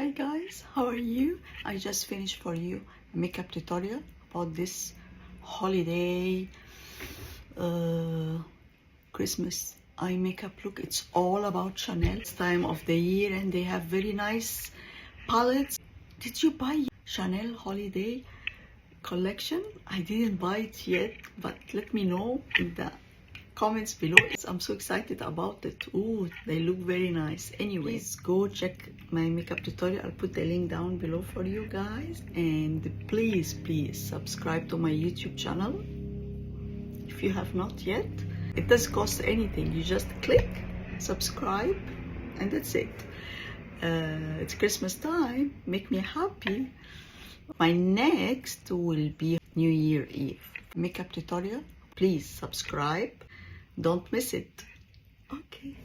Hi guys, how are you? I just finished for you a makeup tutorial about this holiday Christmas eye makeup look. It's all about Chanel. It's time of the year and they have very nice palettes. Did you buy Chanel holiday collection? I didn't buy it yet, but let me know in the comments below. I'm so excited about it. Oh, they look very nice. Anyways, go check my makeup tutorial. I'll put the link down below for you guys, and please subscribe to my YouTube channel if you have not yet. It doesn't cost anything. You just click subscribe and that's it. It's Christmas time. Make me happy. My next will be New Year Eve makeup tutorial. Please subscribe. Don't miss it. Okay.